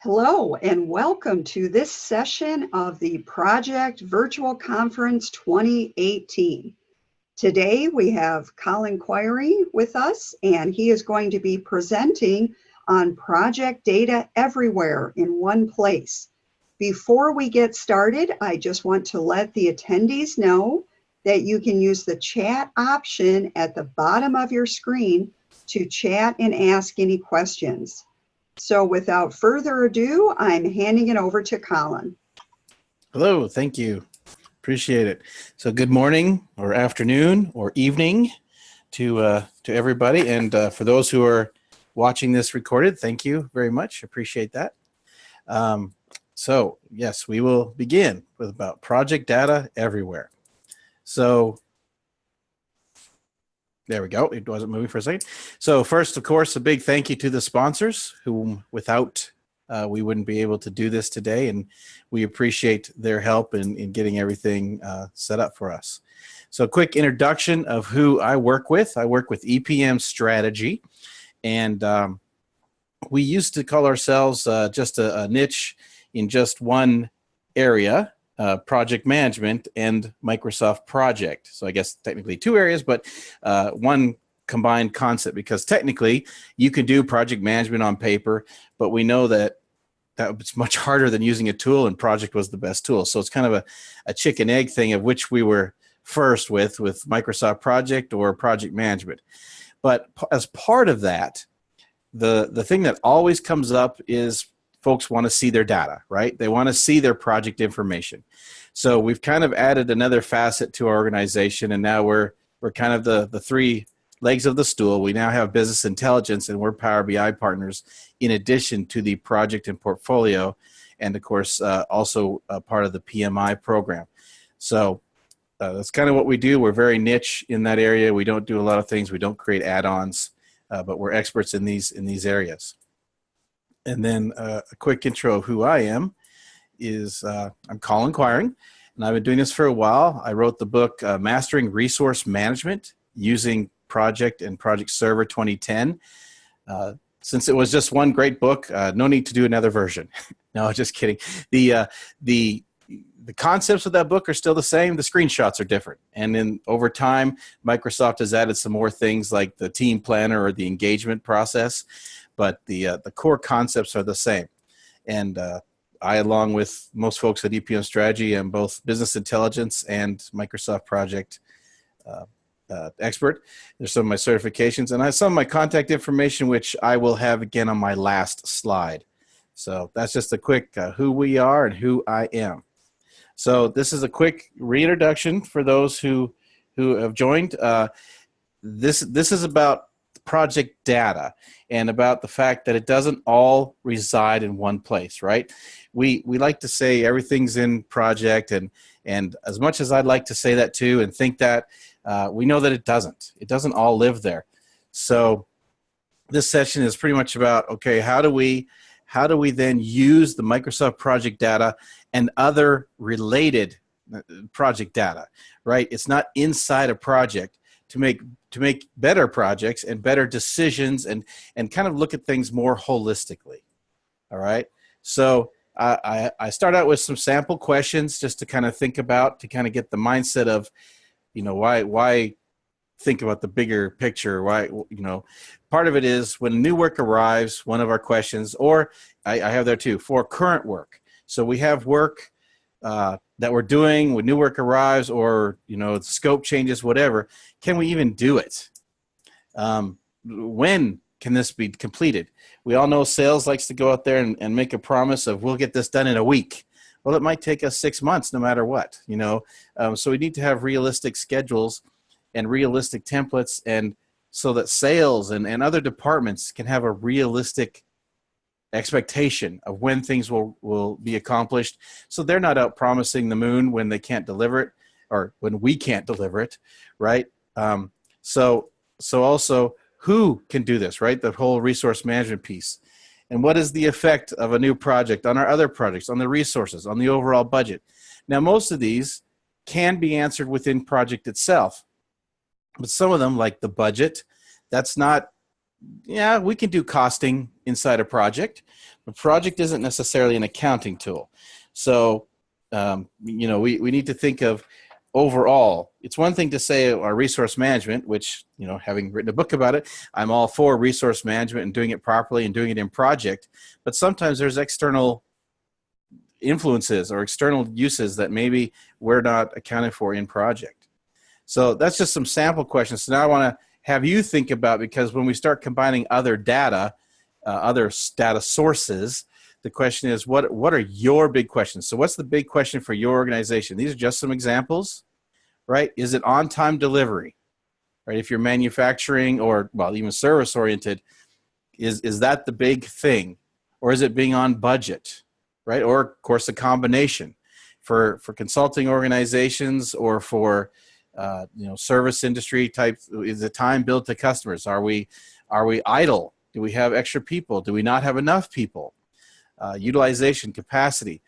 Hello and welcome to this session of the Project Virtual Conference 2018. Today we have Colin Query with us, and he is going to be presenting on project data everywhere in one place. Before we get started, I just want to let the attendees know that you can use the chat option at the bottom of your screen to chat and ask any questions. So without further ado, I'm handing it over to Colin. Hello, thank you. Appreciate it. So good morning or afternoon or evening to everybody. And for those who are watching this recorded, thank you very much. Appreciate that. So yes, we will begin with about project data everywhere. So there we go. It wasn't moving for a second. So first, of course, a big thank you to the sponsors whom without we wouldn't be able to do this today. And we appreciate their help in getting everything set up for us. So a quick introduction of who I work with. I work with EPM Strategy. And we used to call ourselves just a niche in just one area. Project management and Microsoft Project. So I guess technically two areas, but one combined concept, because technically you can do project management on paper, but we know that it's much harder than using a tool, and Project was the best tool. So it's kind of a chicken egg thing of which we were first with Microsoft Project or project management. But as part of that, the thing that always comes up is folks want to see their data, right? They want to see their project information. So we've kind of added another facet to our organization, and now we're kind of the three legs of the stool. We now have business intelligence, and we're Power BI partners in addition to the project and portfolio, and of course also part of the PMI program. So that's kind of what we do. We're very niche in that area. We don't do a lot of things. We don't create add-ons, but we're experts in these areas. And then a quick intro of who I am is I'm Colin Quiring, and I've been doing this for a while. I wrote the book Mastering Resource Management Using Project and Project Server 2010. Since it was just one great book, no need to do another version. No, just kidding. The concepts of that book are still the same. The screenshots are different. And then over time, Microsoft has added some more things like the team planner or the engagement process. But the core concepts are the same. And I, along with most folks at EPM Strategy, am both business intelligence and Microsoft Project expert. There's some of my certifications, and I have some of my contact information, which I will have again on my last slide. So that's just a quick who we are and who I am. So this is a quick reintroduction for those who have joined. This is about project data and about the fact that it doesn't all reside in one place, right? We like to say everything's in project, and as much as I'd like to say that too and think that, we know that it doesn't. It doesn't all live there. So this session is pretty much about, okay, how do we then use the Microsoft project data and other related project data, right? It's not inside a project to make better projects and better decisions and kind of look at things more holistically. All right. So I start out with some sample questions just to kind of think about, to kind of get the mindset of, why think about the bigger picture? Why, part of it is when new work arrives, one of our questions, or I have there too, for current work. So we have work that we're doing when new work arrives, or the scope changes, whatever. Can we even do it? When can this be completed? We all know sales likes to go out there and make a promise of we'll get this done in a week. Well, it might take us 6 months no matter what, so we need to have realistic schedules and realistic templates, and so that sales and other departments can have a realistic expectation of when things will be accomplished, so they're not out promising the moon when they can't deliver it, or when we can't deliver it, right? So also, who can do this, right? The whole resource management piece. And what is the effect of a new project on our other projects, on the resources, on the overall budget? Now, most of these can be answered within project itself, but some of them, like the budget, that's not yeah, we can do costing inside a project, but project isn't necessarily an accounting tool. So, we need to think of overall. It's one thing to say our resource management, which, having written a book about it, I'm all for resource management and doing it properly and doing it in project. But sometimes there's external influences or external uses that maybe we're not accounted for in project. So that's just some sample questions. So now I want to have you think about, because when we start combining other data sources, the question is, what are your big questions? So what's the big question for your organization? These are just some examples, right? Is it on-time delivery, right? If you're manufacturing or, well, even service-oriented, is that the big thing? Or is it being on budget, right? Or, of course, a combination. For consulting organizations or for service industry type, is the time billed to customers? Are we idle? Do we have extra people? Do we not have enough people? Utilization, capacity,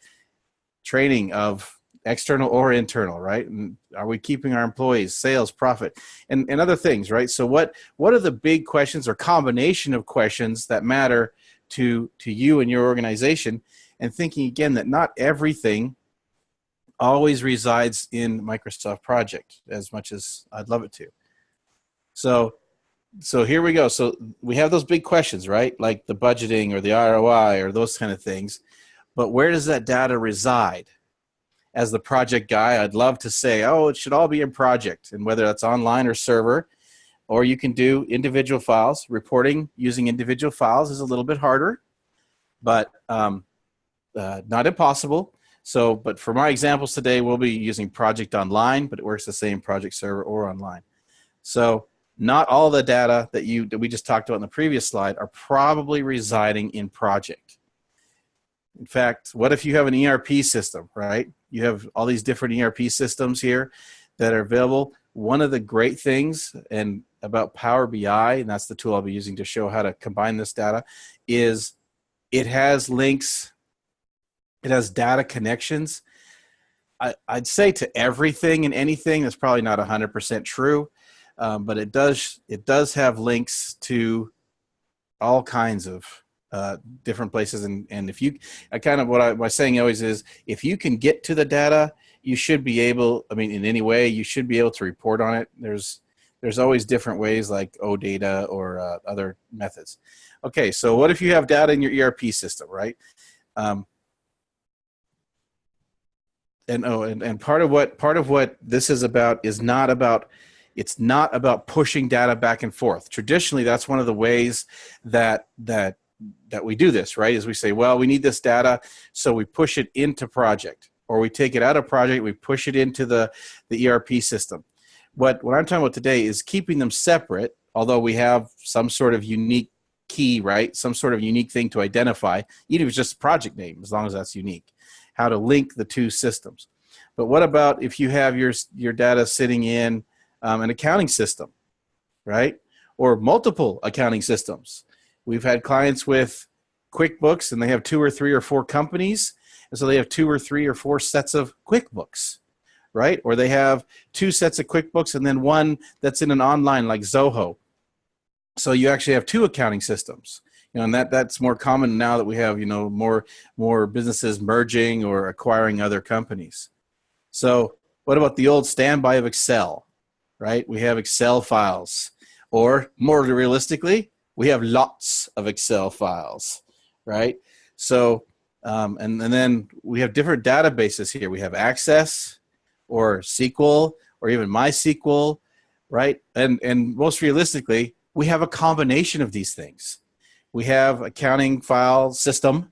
training of external or internal, right? And are we keeping our employees, sales, profit, and other things, right? So what are the big questions or combination of questions that matter to you and your organization? And thinking again that not everything always resides in Microsoft Project as much as I'd love it to. So here we go. So we have those big questions, right? Like the budgeting or the ROI or those kind of things. But where does that data reside? As the project guy, I'd love to say, oh, it should all be in project, and whether that's online or server, or you can do individual files. Reporting using individual files is a little bit harder, but not impossible. So, but for my examples today, we'll be using project online, but it works the same project server or online. So not all the data that we just talked about in the previous slide are probably residing in project. In fact, what if you have an ERP system, right? You have all these different ERP systems here that are available. One of the great things about Power BI, and that's the tool I'll be using to show how to combine this data, is it has links, it has data connections. I'd say to everything and anything. That's probably not 100% true. But it does have links to all kinds of different places, and if you, my saying always is, if you can get to the data, you should be able. I mean, in any way, you should be able to report on it. There's always different ways, like OData or other methods. Okay, so what if you have data in your ERP system, right? And part of what this is about is not about. It's not about pushing data back and forth. Traditionally, that's one of the ways that we do this, right? Is we say, well, we need this data, so we push it into project, or we take it out of project, we push it into the ERP system. What I'm talking about today is keeping them separate, although we have some sort of unique key, right? Some sort of unique thing to identify, even if it's just a project name, as long as that's unique. How to link the two systems. But what about if you have your data sitting in an accounting system, right? Or multiple accounting systems. We've had clients with QuickBooks, and they have 2 or 3 or 4 companies, and so they have 2 or 3 or 4 sets of QuickBooks, right? Or they have 2 sets of QuickBooks and then one that's in an online like Zoho. So you actually have 2 accounting systems. And that's more common now that we have, more businesses merging or acquiring other companies. So what about the old standby of Excel, right? We have Excel files, or more realistically, we have lots of Excel files, right? So, and then we have different databases here. We have Access or SQL or even MySQL, right? And most realistically, we have a combination of these things. We have accounting file system,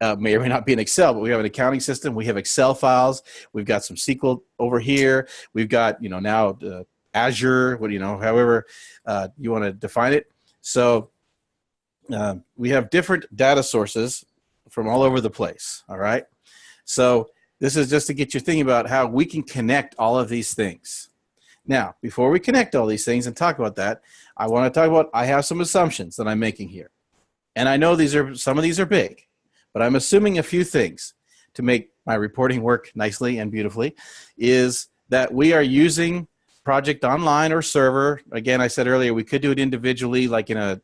may or may not be in Excel, but we have an accounting system. We have Excel files. We've got some SQL over here. We've got, now Azure, however you want to define it. So we have different data sources from all over the place, all right? So this is just to get you thinking about how we can connect all of these things. Now, before we connect all these things and talk about that, I want to talk about, I have some assumptions that I'm making here. And I know some of these are big, but I'm assuming a few things to make my reporting work nicely and beautifully, is that we are using project online or server. Again, I said earlier, we could do it individually, like in a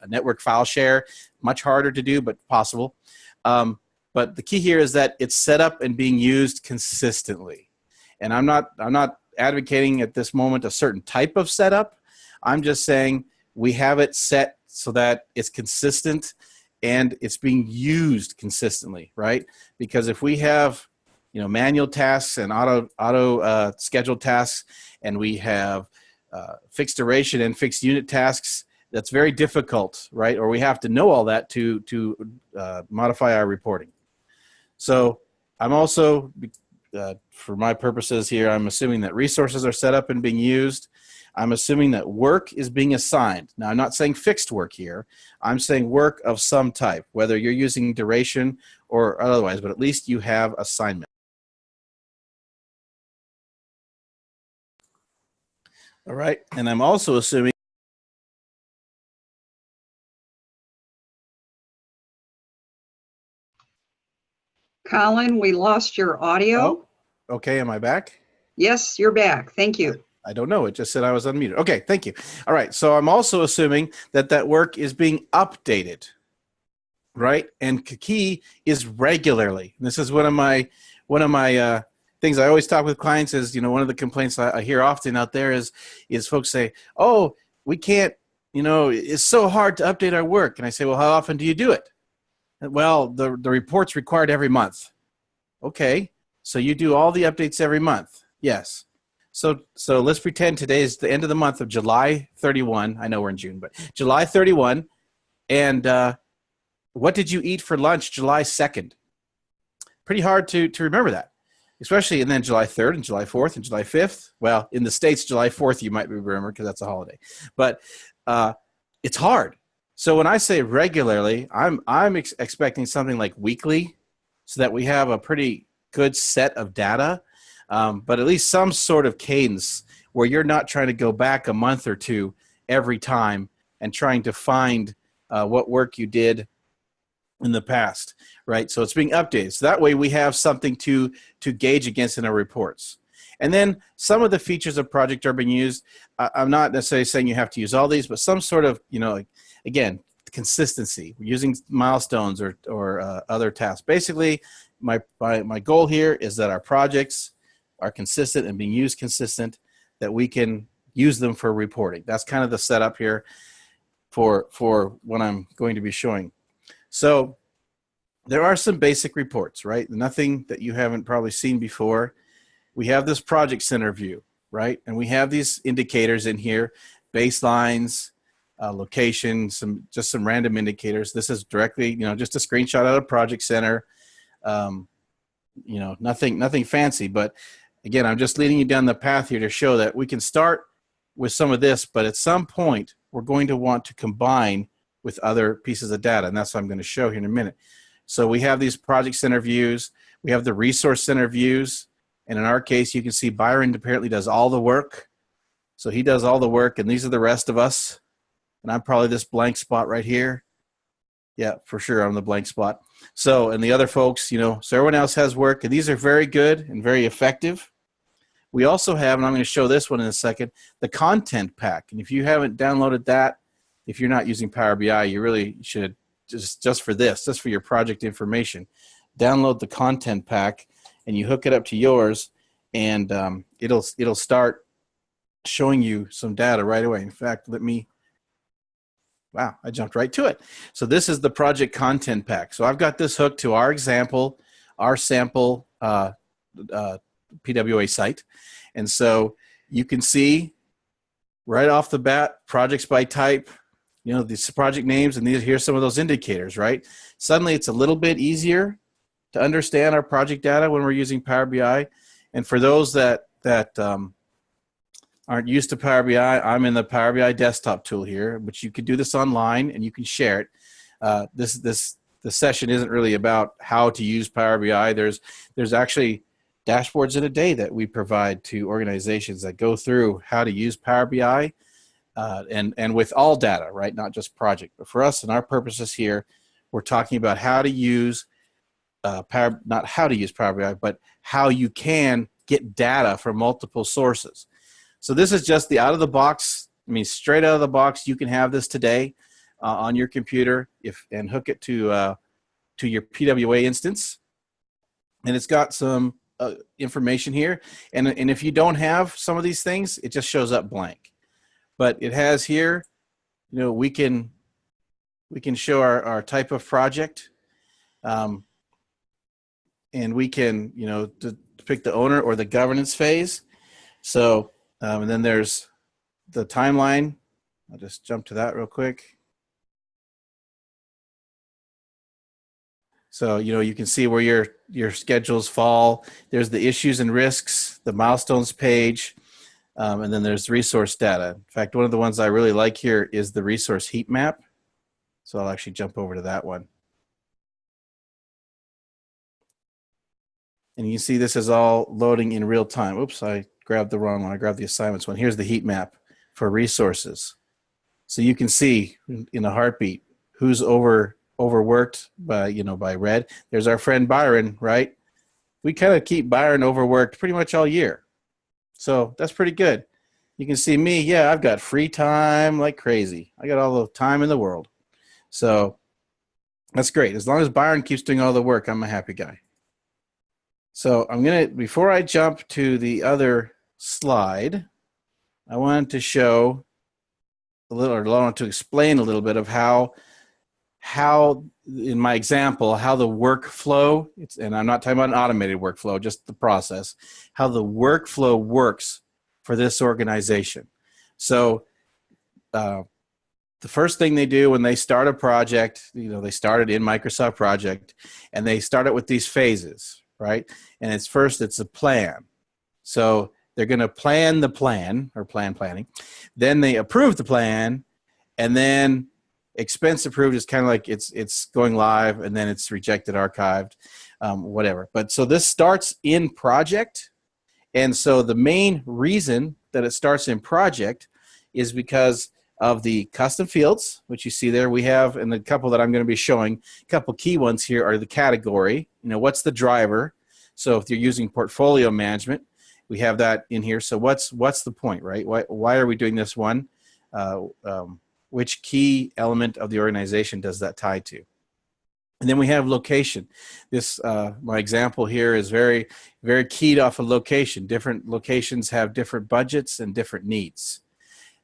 network file share. Much harder to do, but possible. But the key here is that it's set up and being used consistently. And I'm not advocating at this moment a certain type of setup. I'm just saying we have it set so that it's consistent and it's being used consistently, right? Because if we have, you know, manual tasks and auto scheduled tasks, and we have fixed duration and fixed unit tasks, that's very difficult, right? Or we have to know all that to modify our reporting. So I'm also, for my purposes here, I'm assuming that resources are set up and being used. I'm assuming that work is being assigned. Now, I'm not saying fixed work here. I'm saying work of some type, whether you're using duration or otherwise, but at least you have assignment. All right, and I'm also assuming. Colin, we lost your audio. Oh, okay, am I back? Yes, you're back. Thank you. I don't know. It just said I was unmuted. Okay, thank you. All right, so I'm also assuming that that work is being updated, right? And key is regularly. And this is one of my things I always talk with clients is, you know, one of the complaints I hear often out there is folks say, oh, we can't, you know, it's so hard to update our work. And I say, well, how often do you do it? And, well, the report's required every month. Okay, so you do all the updates every month. Yes. So let's pretend today is the end of the month of July 31. I know we're in June, but July 31. And what did you eat for lunch July 2nd? Pretty hard to remember that, especially, and then July 3rd and July 4th and July 5th. Well, in the States, July 4th, you might remember because that's a holiday. But it's hard. So when I say regularly, I'm expecting something like weekly so that we have a pretty good set of data. But at least some sort of cadence where you're not trying to go back a month or two every time and trying to find what work you did in the past, right? So it's being updated. So that way we have something to gauge against in our reports. And then some of the features of project are being used. I'm not necessarily saying you have to use all these, but some sort of, you know, like, again, consistency. We're using milestones or other tasks. Basically, my goal here is that our projects are consistent and being used consistent, that we can use them for reporting. That's kind of the setup here for what I'm going to be showing. So there are some basic reports, right? Nothing that you haven't probably seen before. We have this project center view, right? And we have these indicators in here, baselines, location, just some random indicators. This is directly, you know, just a screenshot out of project center. You know, nothing fancy, but again, I'm just leading you down the path here to show that we can start with some of this, but at some point, we're going to want to combine with other pieces of data, and that's what I'm going to show here in a minute. So we have these project center views. We have the resource center views, and in our case, you can see Byron apparently does all the work. So he does all the work, and these are the rest of us, and I'm probably this blank spot right here. Yeah, for sure, I'm the blank spot. So, and the other folks, you know, so everyone else has work, and these are very good and very effective. We also have, and I'm going to show this one in a second, the content pack. And if you haven't downloaded that, if you're not using Power BI, you really should, just for this, just for your project information, download the content pack, and you hook it up to yours, and it'll start showing you some data right away. In fact, wow, I jumped right to it. So this is the project content pack. So I've got this hooked to our example, our sample PWA site. And so you can see right off the bat, projects by type, you know, these project names, and here's some of those indicators, right? Suddenly it's a little bit easier to understand our project data when we're using Power BI. And for those that aren't used to Power BI, I'm in the Power BI desktop tool here, but you can do this online and you can share it. The session isn't really about how to use Power BI. There's actually dashboards in a day that we provide to organizations that go through how to use Power BI and with all data, right? Not just project. But for us and our purposes here, we're talking about how to use not how to use Power BI, but how you can get data from multiple sources. So this is just the out of the box. I mean, straight out of the box, you can have this today on your computer and hook it to your PWA instance. And it's got some information here. And if you don't have some of these things, it just shows up blank. But it has here, we can show our type of project. And we can, pick the owner or the governance phase. So, and then there's the timeline. I'll just jump to that real quick. So, you can see where your schedules fall. There's the issues and risks, the milestones page, and then there's resource data. In fact, one of the ones I really like here is the resource heat map. So I'll actually jump over to that one. And you see this is all loading in real time. Oops, I grabbed the wrong one. I grabbed the assignments one. Here's the heat map for resources. So you can see in a heartbeat who's overworked by red. There's our friend Byron, right? We kind of keep Byron overworked pretty much all year. So that's pretty good. You can see me, yeah, I've got free time like crazy. I got all the time in the world. So that's great. As long as Byron keeps doing all the work, I'm a happy guy. So before I jump to the other slide, I wanted to show I wanted to explain a little bit of how in my example, how the workflow, and I'm not talking about an automated workflow, just the process, how the workflow works for this organization. So the first thing they do when they start a project, they start it in Microsoft Project, and they start it with these phases, right? And it's a plan. So they're going to plan the plan, or planning. Then they approve the plan, and then expense approved is kind of like it's going live, and then it's rejected, archived, whatever. But so this starts in project, and so the main reason that it starts in project is because of the custom fields, which you see there. We have, and the couple that I'm going to be showing, a couple key ones here are the category. What's the driver? So if you're using portfolio management, we have that in here. So what's the point, right? Why are we doing this one? Which key element of the organization does that tie to? And then we have location. This, my example here is very, very keyed off of location. Different locations have different budgets and different needs.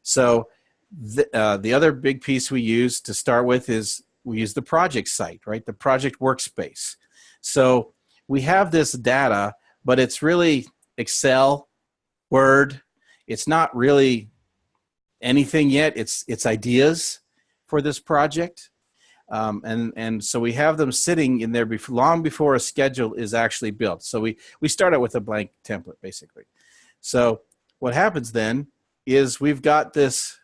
So the other big piece we use to start with is we use the project site, right? The project workspace. So we have this data, but it's really Excel, Word. It's not really anything yet. It's ideas for this project. And so we have them sitting in there long before a schedule is actually built. So we start out with a blank template, basically. So what happens then is we've got this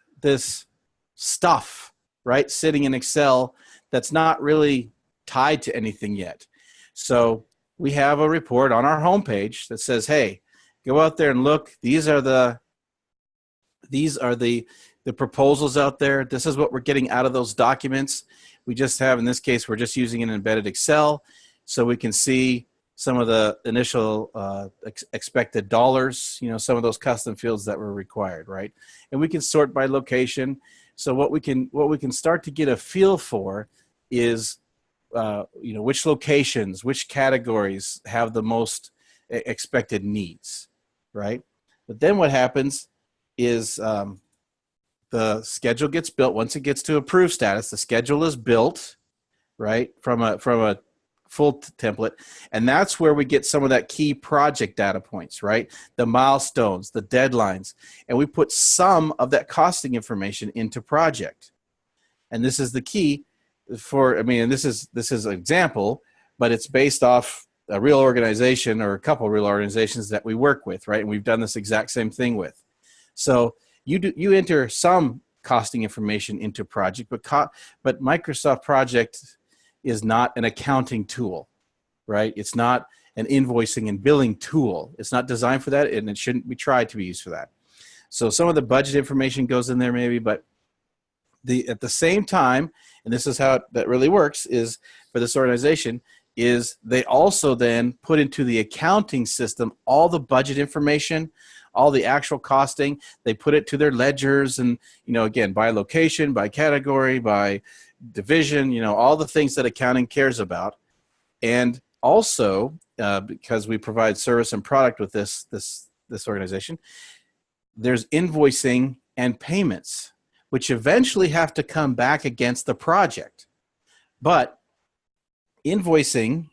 stuff, right, sitting in Excel that's not really tied to anything yet. So we have a report on our homepage that says, hey, go out there and look. These are the proposals out there. This is what we're getting out of those documents. We just have, in this case, we're just using an embedded Excel, so we can see some of the initial expected dollars, some of those custom fields that were required, right? And we can sort by location. So what we can start to get a feel for is, which locations, which categories have the most expected needs, right? But then what happens is the schedule gets built. Once it gets to approved status, the schedule is built, right, from a full template, and that's where we get some of that key project data points, right? The milestones, the deadlines, and we put some of that costing information into project. And this is the key and this is an example, but it's based off a real organization or a couple of real organizations that we work with, right? And we've done this exact same thing with. So you enter some costing information into project, but Microsoft Project is not an accounting tool, right? It's not an invoicing and billing tool. It's not designed for that, and it shouldn't be tried to be used for that. So some of the budget information goes in there maybe, but at the same time, and this is how that really works, is for this organization, is they also then put into the accounting system all the budget information, all the actual costing. They put it to their ledgers and, again, by location, by category, by division, all the things that accounting cares about. And also, because we provide service and product with this organization, there's invoicing and payments, which eventually have to come back against the project. But invoicing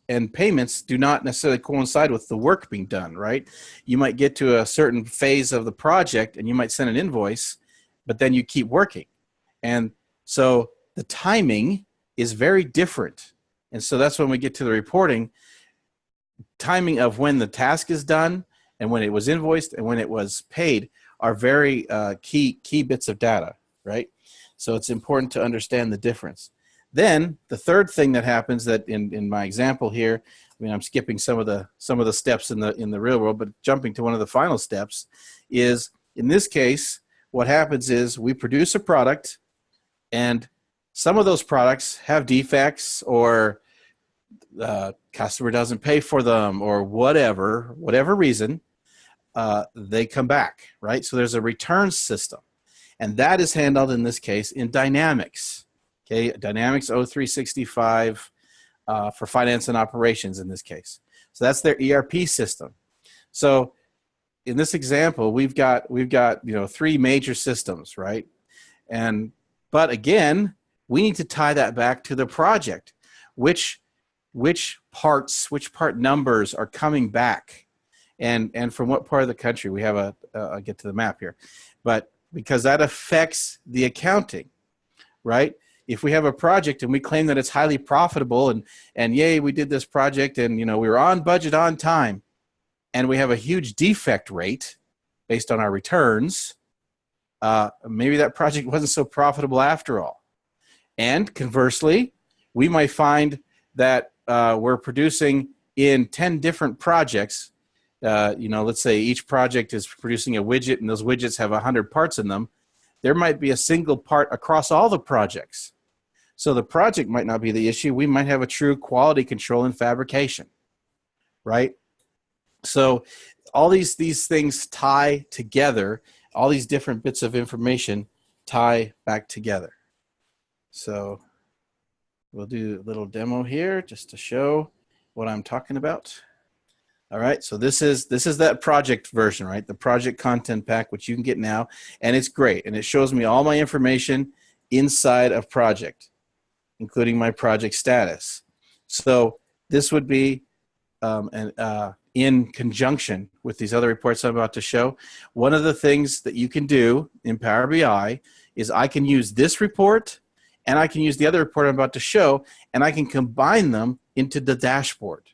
and payments do not necessarily coincide with the work being done, right? You might get to a certain phase of the project and you might send an invoice, but then you keep working. And so the timing is very different. And so that's when we get to the reporting. Timing of when the task is done and when it was invoiced and when it was paid are very key bits of data, right? So it's important to understand the difference. Then the third thing that happens, that in my example here, I'm skipping some of the steps in the real world, but jumping to one of the final steps is, in this case, what happens is we produce a product, and some of those products have defects, or customer doesn't pay for them, or whatever reason, they come back, right? So there's a return system, and that is handled in this case in Dynamics. Okay, Dynamics 0365 for finance and operations in this case. So that's their ERP system. So in this example, we've got three major systems, right? But again, we need to tie that back to the project. Which part numbers are coming back, and from what part of the country? We have I'll get to the map here, but because that affects the accounting, right? If we have a project and we claim that it's highly profitable and yay, we did this project and we were on budget, on time, and we have a huge defect rate based on our returns, maybe that project wasn't so profitable after all. And conversely, we might find that we're producing in 10 different projects. Let's say each project is producing a widget and those widgets have 100 parts in them. There might be a single part across all the projects. So the project might not be the issue. We might have a true quality control in fabrication, right? So all these things tie together. All these different bits of information tie back together. So we'll do a little demo here just to show what I'm talking about. All right, so this is that project version, right? The project content pack, which you can get now, and it's great. And it shows me all my information inside of project, including my project status. So this would be in conjunction with these other reports I'm about to show. One of the things that you can do in Power BI is I can use this report and I can use the other report I'm about to show, and I can combine them into the dashboard.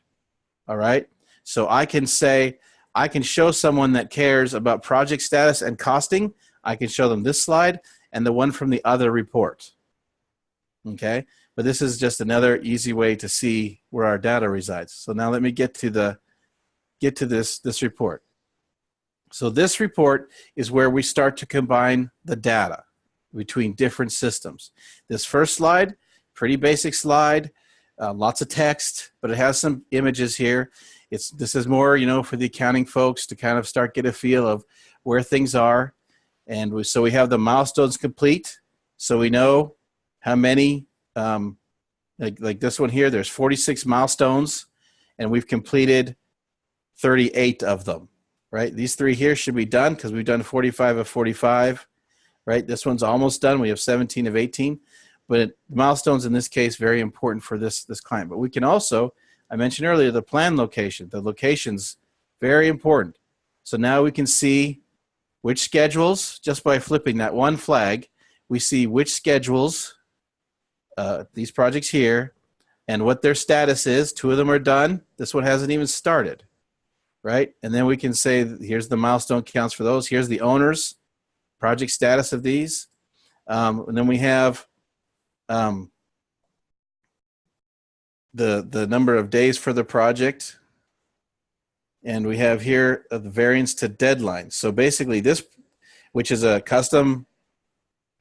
All right? So I can show someone that cares about project status and costing, I can show them this slide and the one from the other report. Okay? But this is just another easy way to see where our data resides. So now let me get to this report. So this report is where we start to combine the data between different systems. This first slide, pretty basic slide, lots of text, but it has some images here. This is more, for the accounting folks to kind of start get a feel of where things are. And so we have the milestones complete. So we know how many, like this one here, there's 46 milestones, and we've completed 38 of them, right? These three here should be done because we've done 45 of 45, right? This one's almost done. We have 17 of 18. But milestones in this case, very important for this client. But we can also, I mentioned earlier, the plan location. The location's very important. So now we can see which schedules, just by flipping that one flag, we see which schedules, these projects here, and what their status is. 2 of them are done. This one hasn't even started, right? And then we can say, here's the milestone counts for those. Here's the owners, project status of these. And then we have the number of days for the project, and we have here the variance to deadline. So basically this, which is a custom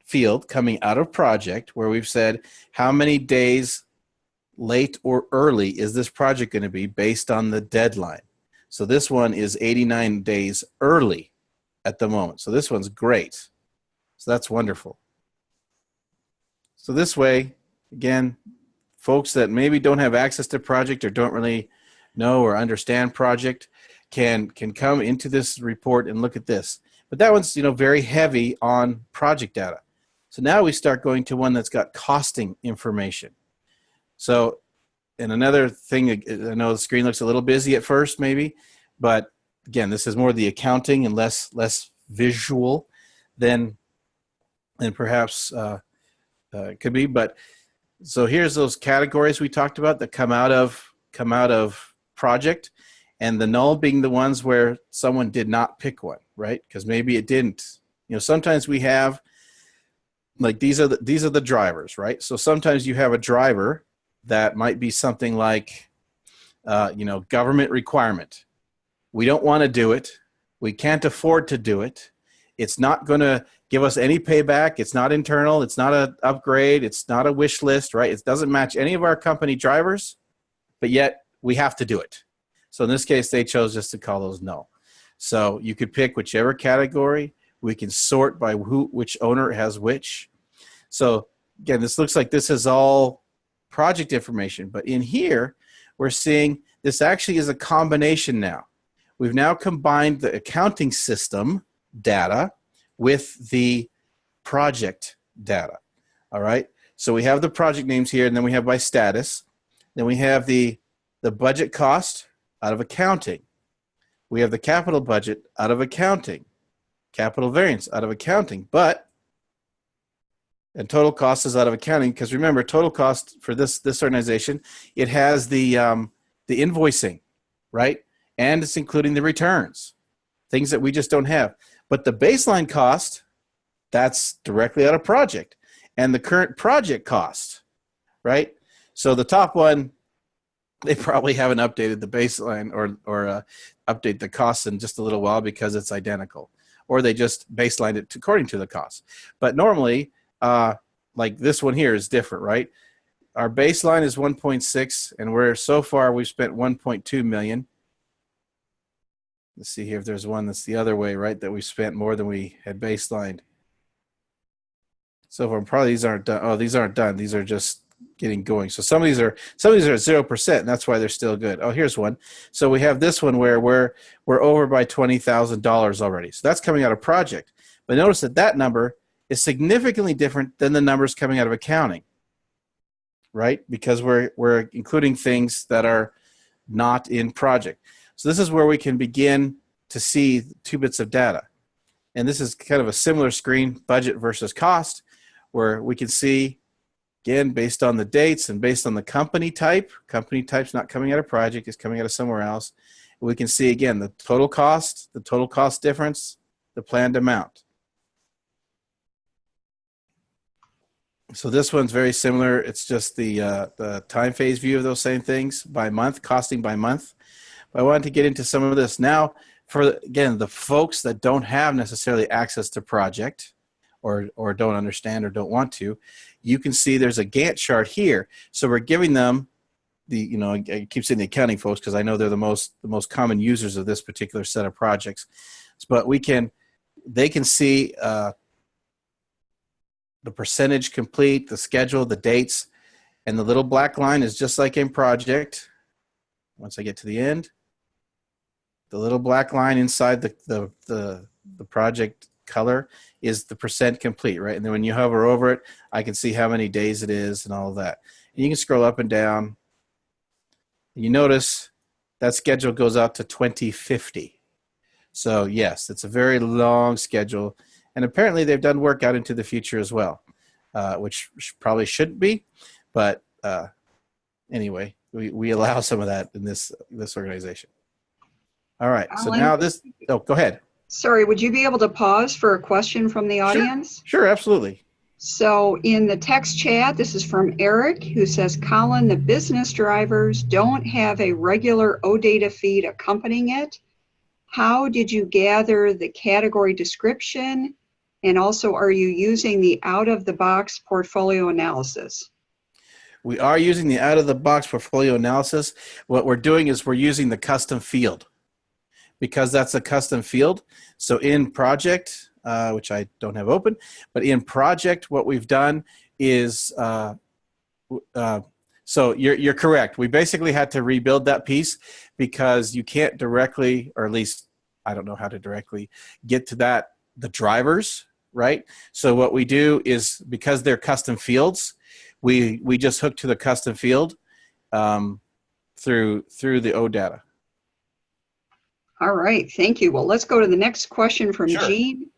field coming out of project, where we've said how many days late or early is this project going to be based on the deadline? So this one is 89 days early at the moment. So this one's great. So that's wonderful. So this way, again, folks that maybe don't have access to project or don't really know or understand project can come into this report and look at this. But that one's, very heavy on project data. So now we start going to one that's got costing information. So, and another thing, I know the screen looks a little busy at first maybe, but again, this is more the accounting and less visual than perhaps it could be. But so here's those categories we talked about that come out of project, and the null being the ones where someone did not pick one, right? Because maybe it didn't. Sometimes we have, like, these are the drivers, right? So sometimes you have a driver that might be something like, government requirement. We don't want to do it. We can't afford to do it. It's not going to give us any payback. It's not internal. It's not an upgrade. It's not a wish list, right? It doesn't match any of our company drivers, but yet we have to do it. So in this case, they chose just to call those null. So you could pick whichever category. We can sort by which owner has which. So again, this looks like this is all project information, but in here, we're seeing this actually is a combination now. We've now combined the accounting system data with the project data. All right. So we have the project names here, and then we have by status. Then we have the budget cost out of accounting. We have the capital budget out of accounting, capital variance out of accounting, and total cost is out of accounting, because remember, total cost for this organization, it has the invoicing, right? And it's including the returns, things that we just don't have. But the baseline cost, that's directly out of project, and the current project cost, right? So the top one, they probably haven't updated the baseline or update the costs in just a little while because it's identical, or they just baselined it according to the cost. But normally, like this one here is different, right? Our baseline is 1.6, and so far we've spent 1.2 million. Let's see here if there's one that's the other way, right? That we spent more than we had baselined. So far, probably these aren't done. Oh, these aren't done. These are just getting going. So some of these are at 0%, and that's why they're still good. Oh, here's one. So we have this one where we're over by $20,000 already. So that's coming out of project. But notice that number is significantly different than the numbers coming out of accounting, right? Because we're including things that are not in project. So this is where we can begin to see 2 bits of data. And this is kind of a similar screen, budget versus cost, where we can see, again, based on the dates and based on the company type's not coming out of project, it's coming out of somewhere else. We can see, again, the total cost difference, the planned amount. So this one's very similar. It's just the time phase view of those same things by month, costing by month. But I wanted to get into some of this now for, again, the folks that don't have necessarily access to project or don't understand or don't want to. You can see there's a Gantt chart here. So we're giving them I keep saying the accounting folks because I know they're the most common users of this particular set of projects. But they can see the percentage complete, the schedule, the dates, and the little black line is just like in project. Once I get to the end, the little black line inside the project color is the percent complete, right? And then when you hover over it, I can see how many days it is and all of that. And you can scroll up and down. You notice that schedule goes out to 2050. So yes, it's a very long schedule. And apparently they've done work out into the future as well, which probably shouldn't be. But anyway, we allow some of that in this organization. All right. So now go ahead. Sorry, would you be able to pause for a question from the audience? Sure, absolutely. So in the text chat, this is from Eric, who says, Colin, the business drivers don't have a regular OData feed accompanying it. How did you gather the category description? And also, are you using the out-of-the-box portfolio analysis? We are using the out-of-the-box portfolio analysis. What we're doing is we're using the custom field because that's a custom field. So in project, which I don't have open, but in project, what we've done is, so you're correct. We basically had to rebuild that piece because you can't directly, or at least I don't know how to directly get to the drivers, right? So what we do is, because they're custom fields, we just hook to the custom field through the OData. All right, thank you. Well, let's go to the next question from Sure. Jean,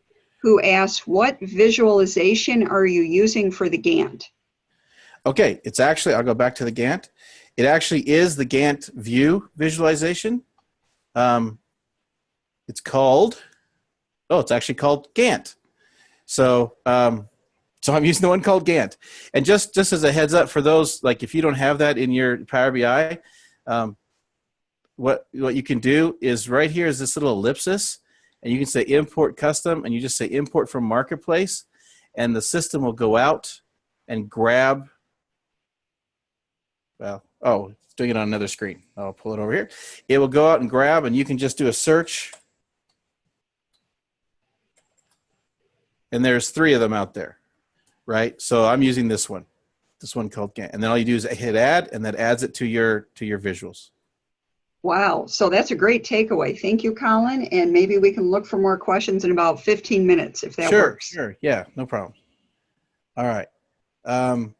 who asks, what visualization are you using for the Gantt? Okay, it's actually, I'll go back to the Gantt. It actually is the Gantt view visualization. It's called, it's actually called Gantt. So, so I'm using the one called Gantt. And just as a heads up for those, like if you don't have that in your Power BI, what you can do is right here is this little ellipsis, and you can say import custom, and you just say import from marketplace, and the system will go out and grab, it's doing it on another screen. I'll pull it over here. It will go out and grab, and you can just do a search. And there's 3 of them out there, right? So I'm using this one called Gantt. And then all you do is hit add, and that adds it to your visuals. Wow, so that's a great takeaway. Thank you, Colin. And maybe we can look for more questions in about 15 minutes if that works. Sure. Yeah, no problem. All right. Let's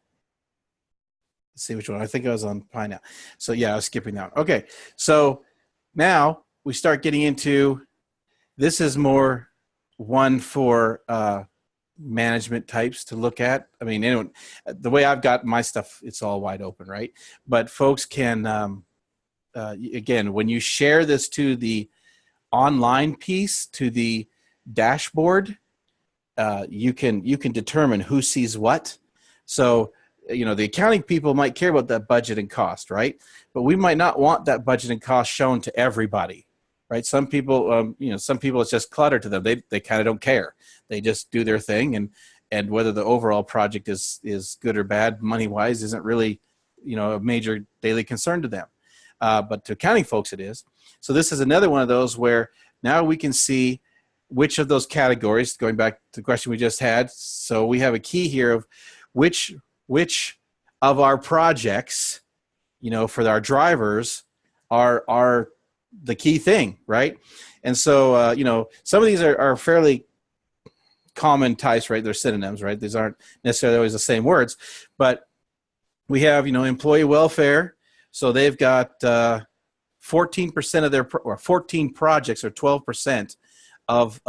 see which one. I think I was on Pi now. So yeah, I was skipping that. Okay. So now we start getting into, this is more one for management types to look at. I mean, anyone, the way I've got my stuff, it's all wide open, right? But folks can, again, when you share this to the online piece, to the dashboard, you can determine who sees what. So, the accounting people might care about that budget and cost, right? But we might not want that budget and cost shown to everybody, right? Some people, some people it's just clutter to them. They kind of don't care. They just do their thing, and whether the overall project is good or bad money-wise isn't really, a major daily concern to them. But to accounting folks it is. So this is another one of those where now we can see which of those categories, going back to the question we just had. So we have a key here of which of our projects, for our drivers are the key thing, right? And so, some of these are fairly common types, right? They're synonyms, right? These aren't necessarily always the same words, but we have, employee welfare. So they've got 14% of their, or 14 projects, or 12% of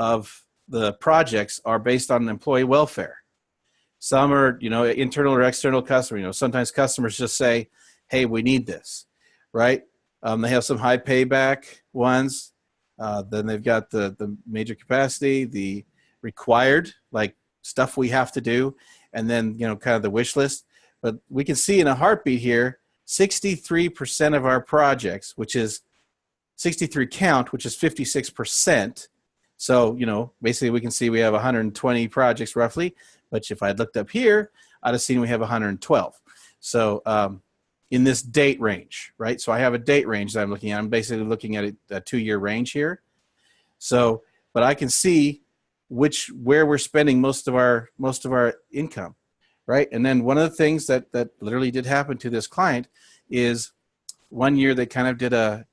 the projects are based on employee welfare. Some are, internal or external customer. Sometimes customers just say, hey, we need this, right? They have some high payback ones. Then they've got the major capacity, the required, like stuff we have to do, and then, kind of the wish list. But we can see in a heartbeat here, 63% of our projects, which is 63 count, which is 56%. So, basically we can see we have 120 projects roughly, but if I'd looked up here, I'd have seen we have 112. So in this date range, right? So I have a date range that I'm looking at. I'm basically looking at a 2-year range here. So, but I can see where we're spending most of our income, right? And then one of the things that literally did happen to this client is one year they kind of did a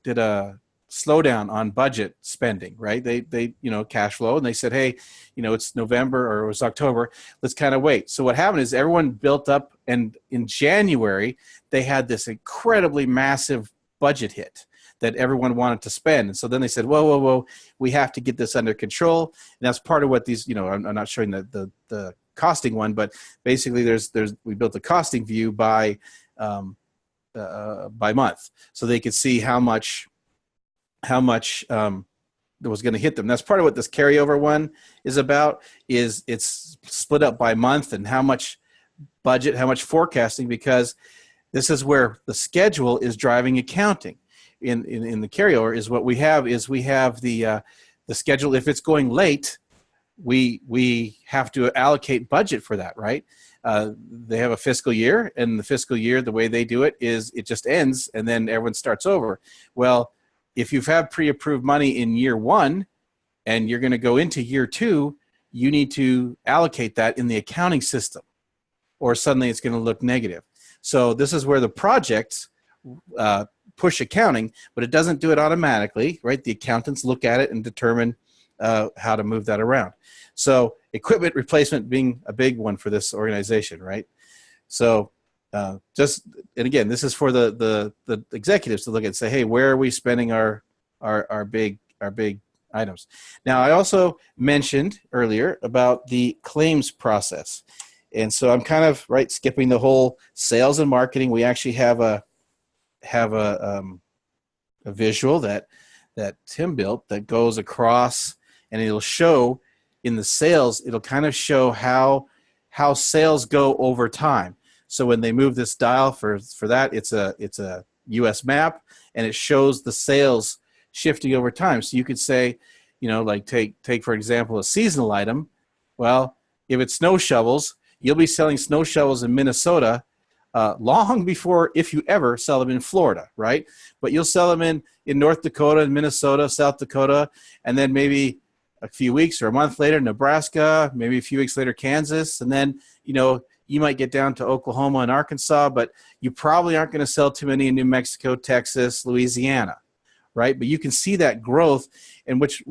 slowdown on budget spending, right? They cash flow, and they said, hey, it's November or it was October, let's kind of wait. So what happened is everyone built up, and in January they had this incredibly massive budget hit that everyone wanted to spend. And so then they said, whoa, we have to get this under control. And that's part of what these, I'm not showing the costing one, but basically we built a costing view by month, so they could see how much that was going to hit them. That's part of what this carryover one is about. Is it's split up by month and how much budget, how much forecasting, because this is where the schedule is driving accounting. In the carryover is what we have the schedule. If it's going late, we have to allocate budget for that, right? they have a fiscal year, and the fiscal year, the way they do it is it just ends and then everyone starts over. Well, if you've had pre-approved money in year one and you're going to go into year two, you need to allocate that in the accounting system, or suddenly it's going to look negative. So this is where the projects push accounting, but it doesn't do it automatically, right? The accountants look at it and determine how to move that around. So equipment replacement being a big one for this organization, right? So and again, this is for the executives to look at and say, hey, where are we spending our big items? Now, I also mentioned earlier about the claims process. And so I'm kind of skipping the whole sales and marketing. We actually have a visual that Tim built that goes across, and it'll show in the sales. It'll kind of show how sales go over time. So when they move this dial for that, it's a U.S. map, and it shows the sales shifting over time. So you could say, take for example a seasonal item. Well, if it's snow shovels, you'll be selling snow shovels in Minnesota long before, if you ever, sell them in Florida, right? But you'll sell them in North Dakota, and Minnesota, South Dakota, and then maybe a few weeks or a month later, Nebraska, maybe a few weeks later, Kansas, and then, you might get down to Oklahoma and Arkansas, but you probably aren't going to sell too many in New Mexico, Texas, Louisiana, right? But you can see that growth, and which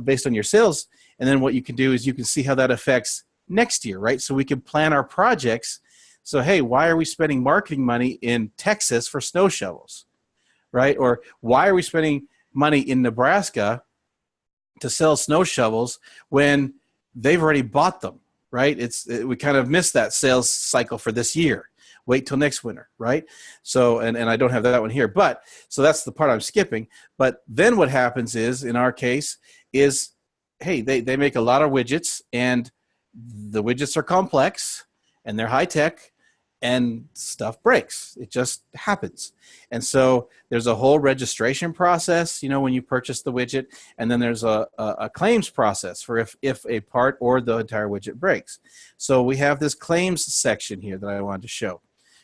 based on your sales, and then what you can do is you can see how that affects next year, right? So we can plan our projects. So, hey, why are we spending marketing money in Texas for snow shovels, right? Or why are we spending money in Nebraska to sell snow shovels when they've already bought them, right? We kind of missed that sales cycle for this year. Wait till next winter, right? So, and I don't have that one here, but so that's the part I'm skipping. But then what happens is, in our case, is, hey, they make a lot of widgets, and the widgets are complex and they're high tech, and stuff breaks. It just happens. And so there's a whole registration process, when you purchase the widget, and then there's a claims process for if a part or the entire widget breaks. So we have this claims section here that I wanted to show.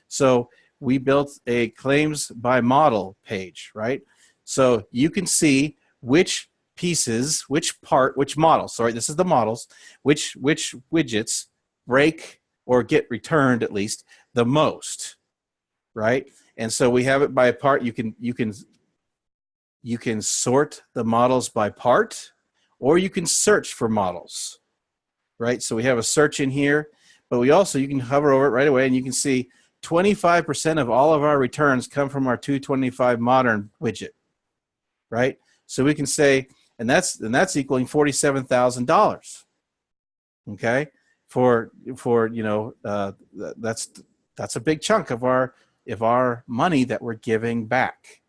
So we built a claims by model page, right? So you can see which pieces, which models, sorry, this is the models, which widgets break or get returned at least the most, right? And so we have it by part. You can sort the models by part, or you can search for models, right? So we have a search in here, but you can hover over it right away, and you can see 25% of all of our returns come from our 225 modern widget, right? So we can say, and that's equaling $47,000. Okay, that's a big chunk of our money that we're giving back,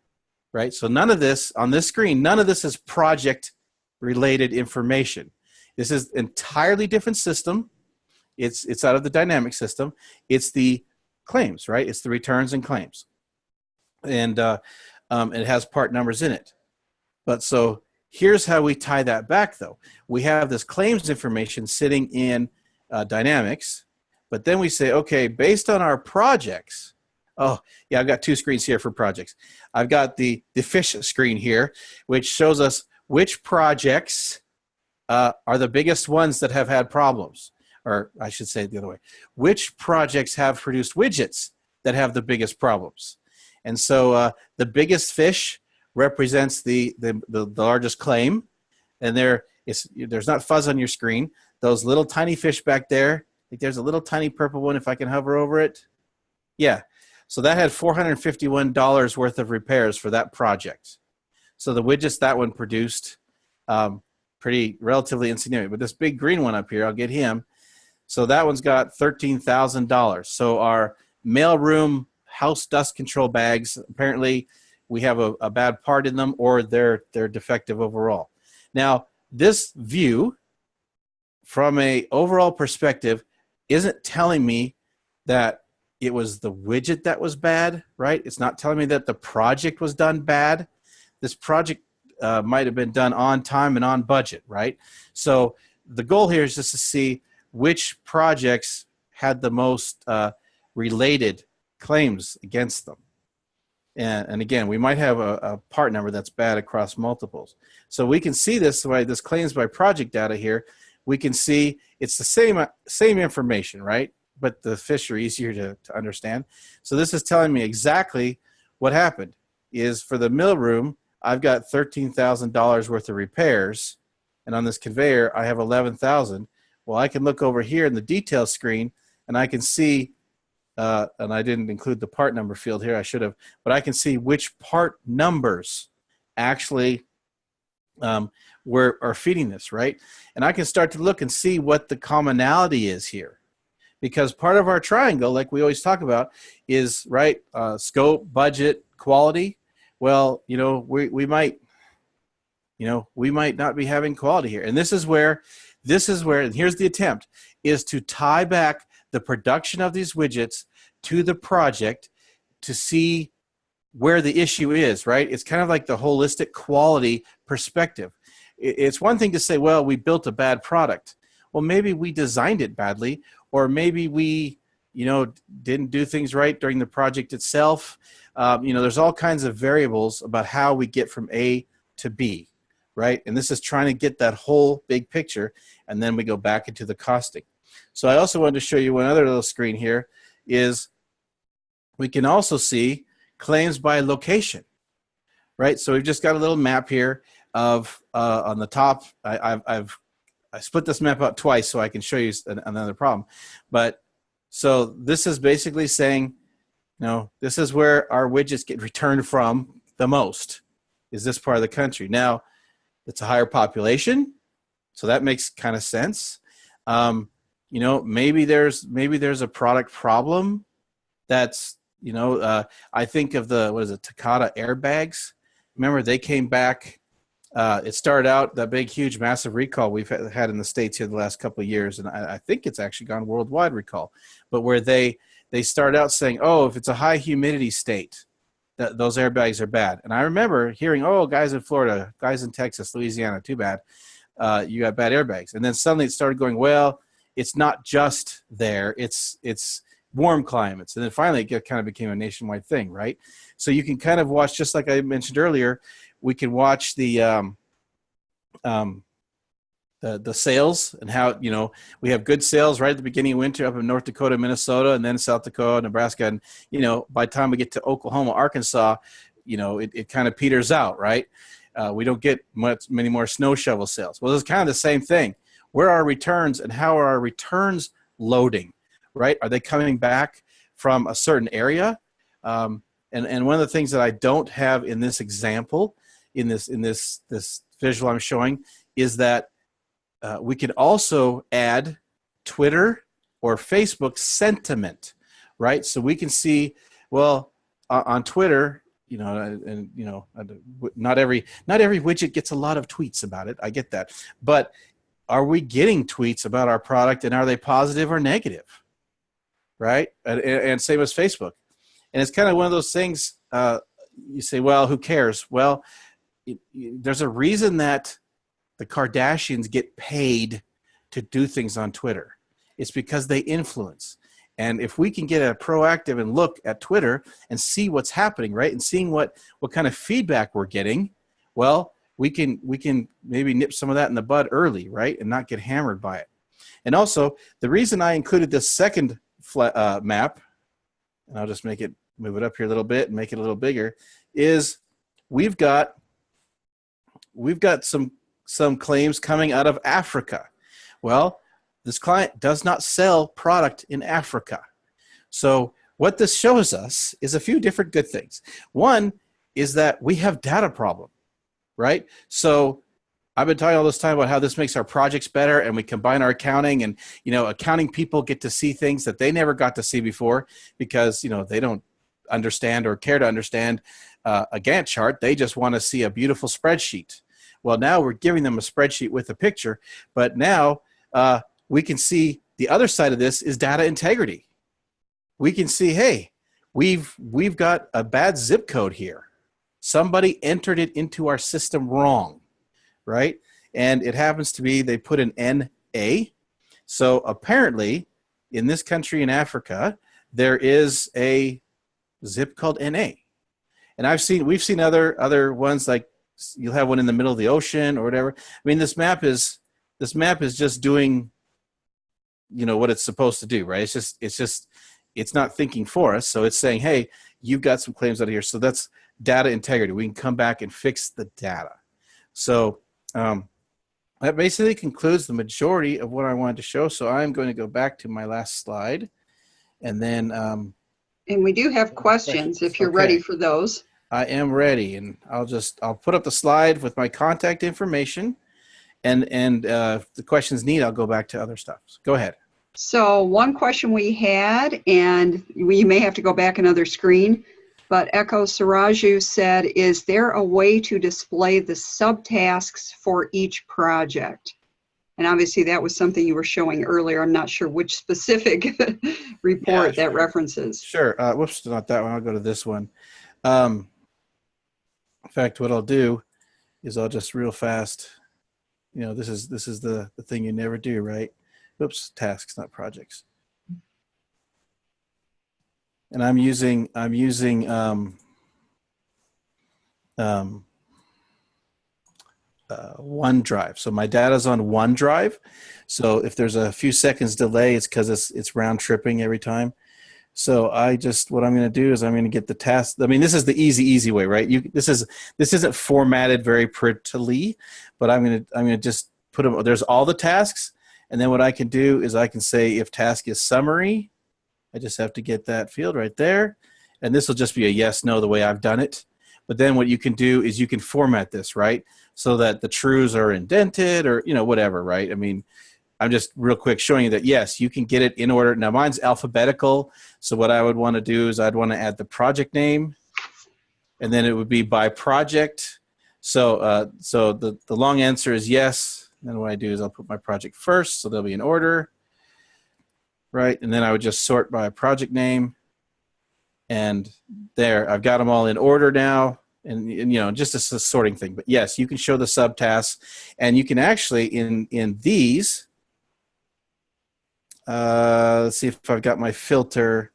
right? So none of this on this screen, none of this is project related information. This is entirely different system. It's out of the dynamic system. It's the claims, right? It's the returns and claims, and it has part numbers in it. But so here's how we tie that back, though. We have this claims information sitting in Dynamics, but then we say, okay, based on our projects, I've got two screens here for projects. I've got the fish screen here, which shows us which projects are the biggest ones that have had problems, or I should say it the other way. Which projects have produced widgets that have the biggest problems? And so the biggest fish represents the largest claim, and there's not fuzz on your screen. Those little tiny fish back there, like there's a little tiny purple one if I can hover over it. Yeah, so that had $451 worth of repairs for that project. So the widgets that one produced, pretty relatively insignificant. But this big green one up here, I'll get him. So that one's got $13,000. So our mailroom house dust control bags, apparently we have a bad part in them, or they're defective overall. Now, this view from a overall perspective isn't telling me that it was the widget that was bad, right? It's not telling me that the project was done bad. This project might have been done on time and on budget, right? So the goal here is just to see which projects had the most related claims against them. And again, we might have a part number that's bad across multiples. So we can see this by this claims by project data here. We can see it's the same information, right? But the fish are easier to understand. So this is telling me exactly what happened. Is for the mill room, I've got $13,000 worth of repairs, and on this conveyor, I have 11,000. Well, I can look over here in the detail screen, and I can see, and I didn't include the part number field here, I should have, but I can see which part numbers actually are feeding this, right? And I can start to look and see what the commonality is here. Because part of our triangle, like we always talk about, is, right, scope, budget, quality. Well, we might not be having quality here. And this is where, and here's the attempt, is to tie back the production of these widgets to the project to see where the issue is, right? It's kind of like the holistic quality perspective. It's one thing to say, well, we built a bad product. Well, maybe we designed it badly, or maybe we, didn't do things right during the project itself. There's all kinds of variables about how we get from A to B, right? And this is trying to get that whole big picture, and then we go back into the costing. So I also wanted to show you one other little screen here is we can also see claims by location, right? So we've just got a little map here of on the top. I split this map out twice so I can show you another problem. But so this is basically saying, this is where our widgets get returned from the most, is this part of the country. Now, it's a higher population, so that makes kind of sense. Maybe there's a product problem that's, I think of the, Takata airbags. Remember, they came back. It started out, that big, huge, massive recall we've had in the States here the last couple of years, and I think it's actually gone worldwide recall, but where they start out saying, oh, if it's a high humidity state, those airbags are bad. And I remember hearing, oh, guys in Florida, guys in Texas, Louisiana, too bad, you got bad airbags. And then suddenly it started going, well, it's not just there, it's warm climates. And then finally it kind of became a nationwide thing, right? So you can kind of watch, just like I mentioned earlier, we can watch the sales and how, we have good sales right at the beginning of winter up in North Dakota, Minnesota, and then South Dakota, Nebraska. And, by the time we get to Oklahoma, Arkansas, it kind of peters out, right? We don't get many more snow shovel sales. Well, it's kind of the same thing. Where are our returns and how are our returns loading, right? Are they coming back from a certain area? And one of the things that I don't have in this example, in this visual I'm showing, is that we could also add Twitter or Facebook sentiment, right? So we can see, well, on Twitter, not every widget gets a lot of tweets about it. I get that, but are we getting tweets about our product, and are they positive or negative, right? And same as Facebook. And it's kind of one of those things. You say, well, who cares? Well, there's a reason that the Kardashians get paid to do things on Twitter. It's because they influence. And if we can get a proactive and look at Twitter and see what's happening, right, and seeing what kind of feedback we're getting, well, we can maybe nip some of that in the bud early, right, and not get hammered by it. And also, the reason I included this second map, and I'll just move it up here a little bit and make it a little bigger, is we've got some claims coming out of Africa. Well, this client does not sell product in Africa. So what this shows us is a few different good things. One is that we have data problem, right? So I've been talking all this time about how this makes our projects better, and we combine our accounting, and accounting people get to see things that they never got to see before because they don't understand or care to understand a Gantt chart. They just want to see a beautiful spreadsheet. Well, now we're giving them a spreadsheet with a picture, but now we can see the other side of this is data integrity. We can see, hey, we've got a bad zip code here. Somebody entered it into our system wrong, right? And it happens to be they put an NA. So apparently in this country in Africa, there is a zip called NA. And we've seen other ones, like you'll have one in the middle of the ocean or whatever. I mean, this map is just doing, what it's supposed to do, right? It's not thinking for us. So it's saying, hey, you've got some claims out of here. So that's data integrity. We can come back and fix the data. So that basically concludes the majority of what I wanted to show. So I'm going to go back to my last slide, and then and we do have questions if you're ready for those. I am ready, and I'll put up the slide with my contact information, and if the questions need, I'll go back to other stuff. So go ahead. So one question we had, and we may have to go back another screen, but Echo Saraju said, is there a way to display the subtasks for each project? And obviously that was something you were showing earlier. I'm not sure which specific report that references. Sure. Whoops, not that one. I'll go to this one. In fact, what I'll do is I'll just real fast, this is the thing you never do, right? Oops, tasks, not projects. And I'm using OneDrive. So my data's on OneDrive. So if there's a few seconds delay, it's because it's round tripping every time. So what I'm going to do is I'm going to get the task. I mean, this is the easy way, right? This isn't formatted very prettily, but I'm going to just put them. There's all the tasks, and then what I can do is I can say if task is summary. I just have to get that field right there, and this will just be a yes, no, the way I've done it. But then what you can do is you can format this, right, so that the trues are indented or whatever, right? I mean, I'm just real quick showing you that, yes, you can get it in order. Now, mine's alphabetical, so what I would want to do is I'd want to add the project name, and then it would be by project. So the long answer is yes. And then what I do is I'll put my project first, so they'll be in order, right? And then I would just sort by project name, and there, I've got them all in order now. And just a sorting thing. But yes, you can show the subtasks, and you can actually in these. Let's see if I've got my filter.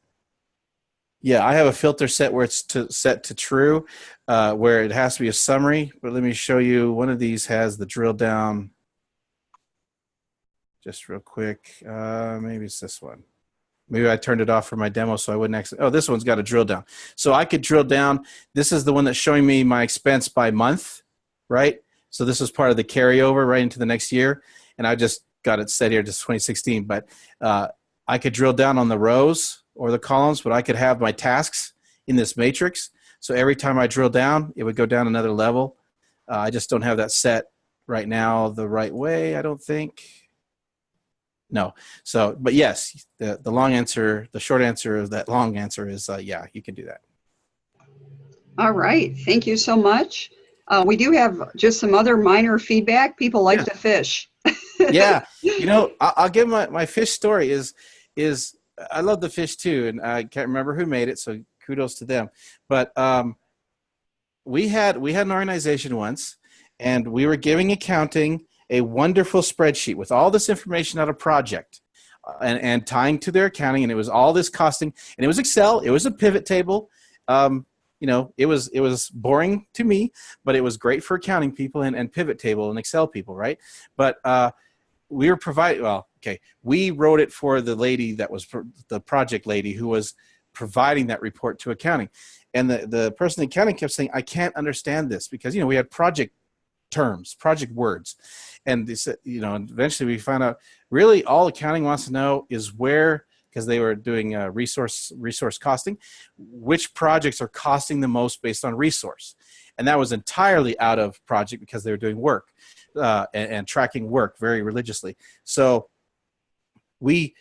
Yeah, I have a filter set where it's set to true, where it has to be a summary. But let me show you. One of these has the drill down. Just real quick. Maybe it's this one. Maybe I turned it off for my demo so I wouldn't actually. Oh, this one's got a drill down. So I could drill down. This is the one that's showing me my expense by month, right? So this is part of the carryover right into the next year. And I just got it set here to 2016. But I could drill down on the rows or the columns, but I could have my tasks in this matrix. So every time I drill down, it would go down another level. I just don't have that set right now the right way, I don't think. No. So, but yes, the short answer of that long answer is yeah, you can do that. All right. Thank you so much. We do have just some other minor feedback. People like to fish. Yeah. I'll give my fish story is I love the fish too. And I can't remember who made it. So kudos to them. But we had an organization once, and we were giving accounting a wonderful spreadsheet with all this information out of project and tying to their accounting. And it was all this costing, and it was Excel. It was a pivot table. It was boring to me, but it was great for accounting people and pivot table and Excel people. Right. But we were we wrote it for the lady that was the project lady who was providing that report to accounting. And the person in accounting kept saying, I can't understand this because, we had project terms, project words. And they said, eventually we found out really all accounting wants to know is where, because they were doing resource costing, which projects are costing the most based on resource. And that was entirely out of project because they were doing work and tracking work very religiously. So we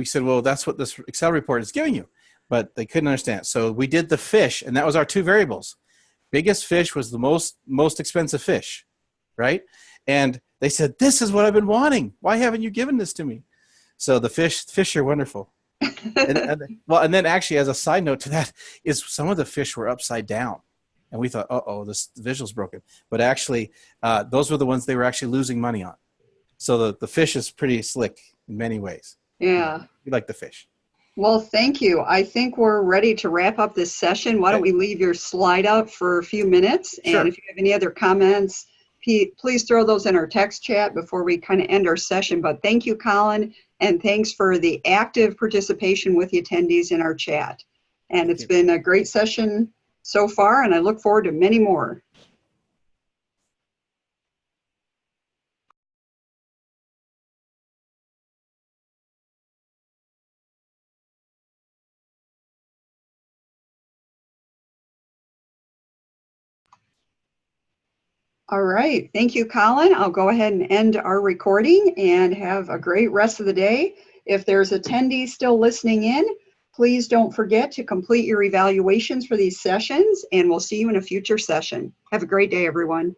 said, well, that's what this Excel report is giving you, but they couldn't understand. So we did the fish, and that was our two variables. Biggest fish was the most expensive fish, right? And they said, this is what I've been wanting. Why haven't you given this to me? So the fish are wonderful. and then actually, as a side note to that, is some of the fish were upside down. And we thought, this visual's broken. But actually, those were the ones they were actually losing money on. So the fish is pretty slick in many ways. Yeah. We like the fish. Well, thank you. I think we're ready to wrap up this session. Why don't we leave your slide up for a few minutes? Sure. And if you have any other comments, please throw those in our text chat before we kind of end our session. But thank you, Colin, and thanks for the active participation with the attendees in our chat. And it's been a great session so far, and I look forward to many more. All right. Thank you, Colin. I'll go ahead and end our recording and have a great rest of the day. If there's attendees still listening in, please don't forget to complete your evaluations for these sessions, and we'll see you in a future session. Have a great day, everyone.